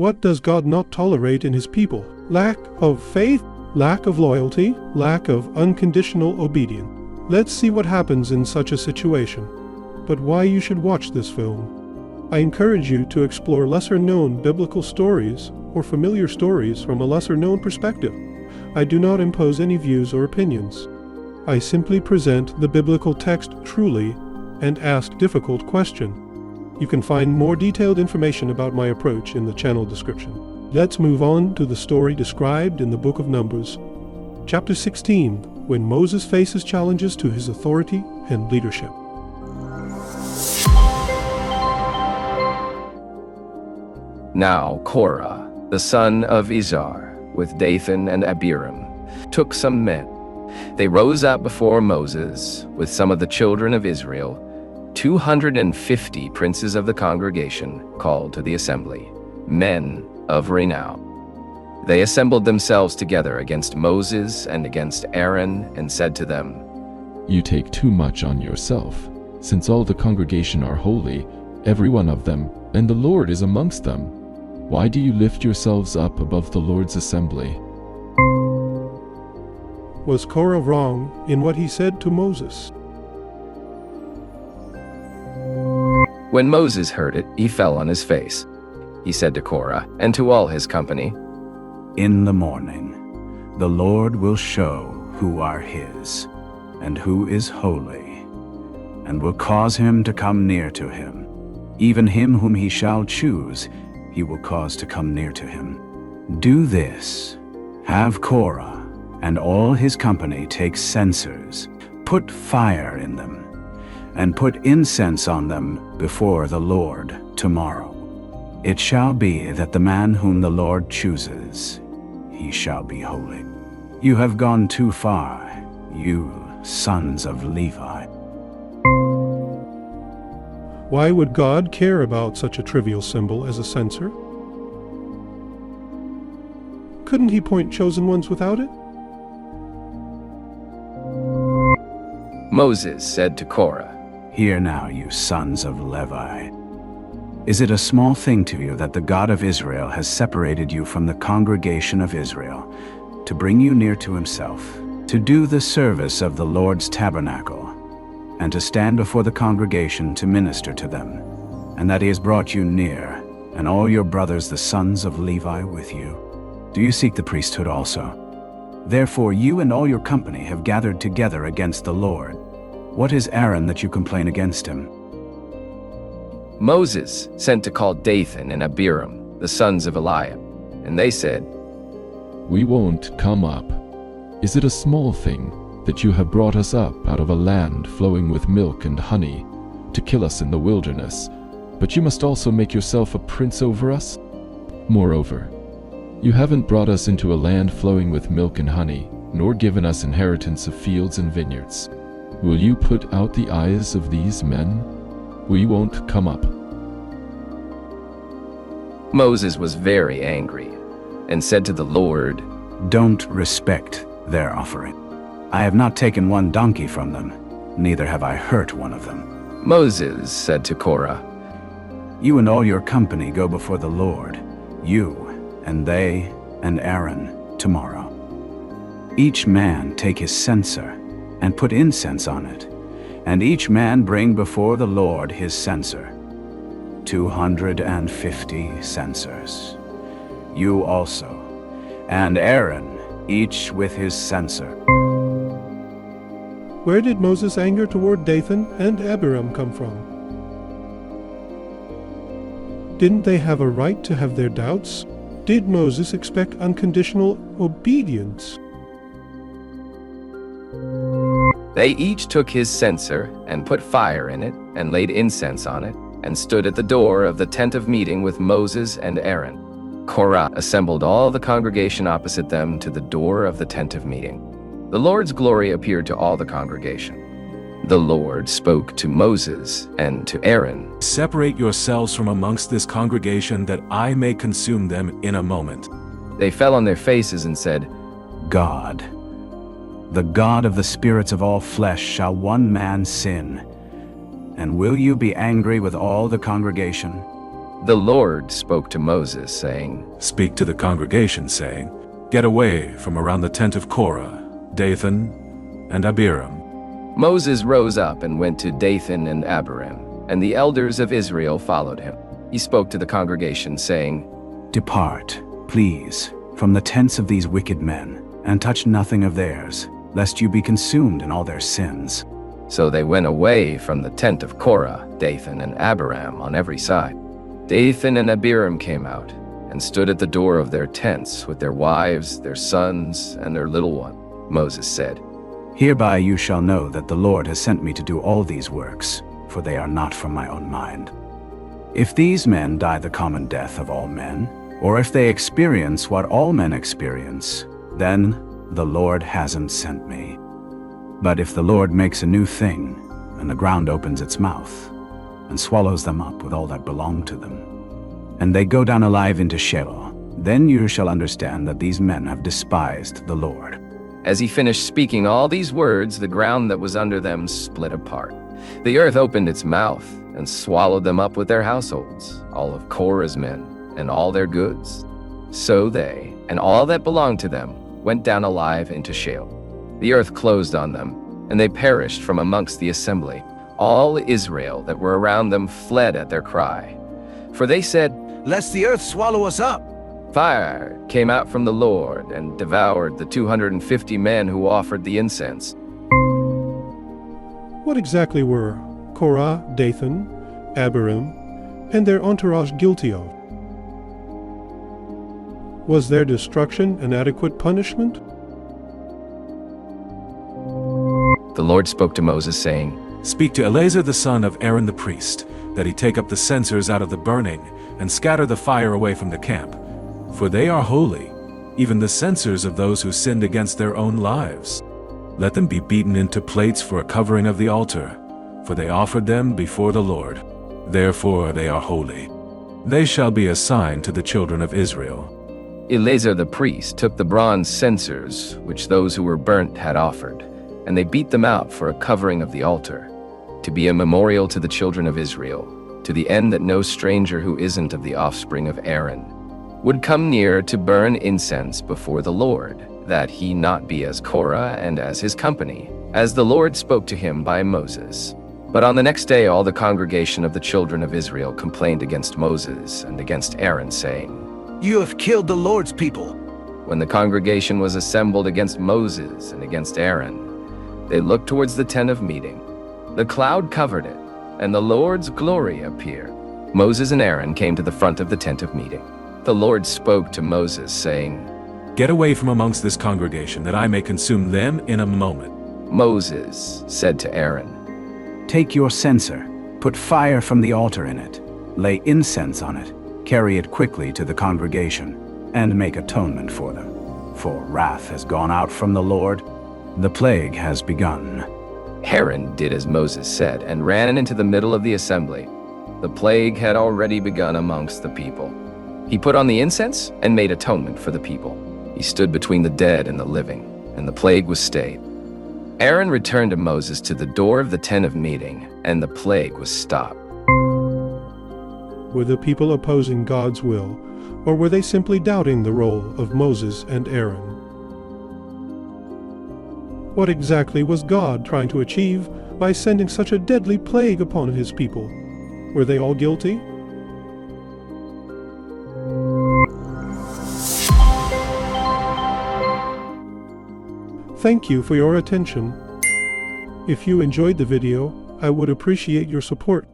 What does God not tolerate in his people? Lack of faith, lack of loyalty, lack of unconditional obedience. Let's see what happens in such a situation. But why you should watch this film? I encourage you to explore lesser-known biblical stories or familiar stories from a lesser-known perspective. I do not impose any views or opinions. I simply present the biblical text truly and ask difficult questions. You can find more detailed information about my approach in the channel description. Let's move on to the story described in the book of Numbers. Chapter 16, when Moses faces challenges to his authority and leadership. Now Korah, the son of Izhar, with Dathan and Abiram, took some men. They rose up before Moses with some of the children of Israel, 250 princes of the congregation called to the assembly, men of renown. They assembled themselves together against Moses and against Aaron and said to them, You take too much on yourself, since all the congregation are holy, every one of them, and the Lord is amongst them. Why do you lift yourselves up above the Lord's assembly? Was Korah wrong in what he said to Moses? When Moses heard it, he fell on his face. He said to Korah and to all his company, In the morning, the Lord will show who are his, and who is holy, and will cause him to come near to him. Even him whom he shall choose, he will cause to come near to him. Do this, have Korah and all his company take censers, put fire in them, and put incense on them before the Lord tomorrow. It shall be that the man whom the Lord chooses, he shall be holy. You have gone too far, you sons of Levi. Why would God care about such a trivial symbol as a censer? Couldn't he point chosen ones without it? Moses said to Korah, Hear now, you sons of Levi. Is it a small thing to you that the God of Israel has separated you from the congregation of Israel, to bring you near to himself, to do the service of the Lord's tabernacle, and to stand before the congregation to minister to them, and that he has brought you near, and all your brothers the sons of Levi with you? Do you seek the priesthood also? Therefore you and all your company have gathered together against the Lord. What is Aaron that you complain against him? Moses sent to call Dathan and Abiram, the sons of Eliab, and they said, We won't come up. Is it a small thing that you have brought us up out of a land flowing with milk and honey, to kill us in the wilderness, but you must also make yourself a prince over us? Moreover, you haven't brought us into a land flowing with milk and honey, nor given us inheritance of fields and vineyards. Will you put out the eyes of these men? We won't come up. Moses was very angry and said to the Lord, Don't respect their offering. I have not taken one donkey from them, neither have I hurt one of them. Moses said to Korah, You and all your company go before the Lord, you and they and Aaron tomorrow. Each man take his censer and put incense on it, and each man bring before the Lord his censer, 250 censers. You also, and Aaron, each with his censer. Where did Moses' anger toward Dathan and Abiram come from? Didn't they have a right to have their doubts? Did Moses expect unconditional obedience? They each took his censer and put fire in it and laid incense on it and stood at the door of the tent of meeting with Moses and Aaron. Korah assembled all the congregation opposite them to the door of the tent of meeting. The Lord's glory appeared to all the congregation. The Lord spoke to Moses and to Aaron. Separate yourselves from amongst this congregation, that I may consume them in a moment. They fell on their faces and said, God, the God of the spirits of all flesh, shall one man sin? And will you be angry with all the congregation? The Lord spoke to Moses, saying, Speak to the congregation, saying, Get away from around the tent of Korah, Dathan and Abiram. Moses rose up and went to Dathan and Abiram, and the elders of Israel followed him. He spoke to the congregation, saying, Depart, please, from the tents of these wicked men, and touch nothing of theirs, lest you be consumed in all their sins. So they went away from the tent of Korah, Dathan and Abiram on every side. Dathan and Abiram came out, and stood at the door of their tents with their wives, their sons, and their little one. Moses said, Hereby you shall know that the Lord has sent me to do all these works, for they are not from my own mind. If these men die the common death of all men, or if they experience what all men experience, then the Lord hasn't sent me. But if the Lord makes a new thing, and the ground opens its mouth, and swallows them up with all that belong to them, and they go down alive into Sheol, then you shall understand that these men have despised the Lord. As he finished speaking all these words, the ground that was under them split apart. The earth opened its mouth and swallowed them up with their households, all of Korah's men, and all their goods. So they, and all that belonged to them, went down alive into Sheol. The earth closed on them, and they perished from amongst the assembly. All Israel that were around them fled at their cry. For they said, Lest the earth swallow us up. Fire came out from the Lord and devoured the 250 men who offered the incense. What exactly were Korah, Dathan, Abiram, and their entourage guilty of? Was their destruction an adequate punishment? The Lord spoke to Moses, saying, Speak to Eleazar the son of Aaron the priest, that he take up the censers out of the burning, and scatter the fire away from the camp. For they are holy, even the censers of those who sinned against their own lives. Let them be beaten into plates for a covering of the altar, for they offered them before the Lord. Therefore they are holy. They shall be a sign to the children of Israel. Eleazar the priest took the bronze censers which those who were burnt had offered, and they beat them out for a covering of the altar, to be a memorial to the children of Israel, to the end that no stranger who isn't of the offspring of Aaron would come near to burn incense before the Lord, that he not be as Korah and as his company, as the Lord spoke to him by Moses. But on the next day all the congregation of the children of Israel complained against Moses and against Aaron, saying, You have killed the Lord's people. When the congregation was assembled against Moses and against Aaron, they looked towards the tent of meeting. The cloud covered it, and the Lord's glory appeared. Moses and Aaron came to the front of the tent of meeting. The Lord spoke to Moses, saying, Get away from amongst this congregation, that I may consume them in a moment. Moses said to Aaron, Take your censer, put fire from the altar in it, lay incense on it, carry it quickly to the congregation, and make atonement for them. For wrath has gone out from the Lord, the plague has begun. Aaron did as Moses said and ran into the middle of the assembly. The plague had already begun amongst the people. He put on the incense and made atonement for the people. He stood between the dead and the living, and the plague was stayed. Aaron returned to Moses to the door of the tent of meeting, and the plague was stopped. Were the people opposing God's will, or were they simply doubting the role of Moses and Aaron? What exactly was God trying to achieve by sending such a deadly plague upon his people? Were they all guilty? Thank you for your attention. If you enjoyed the video, I would appreciate your support.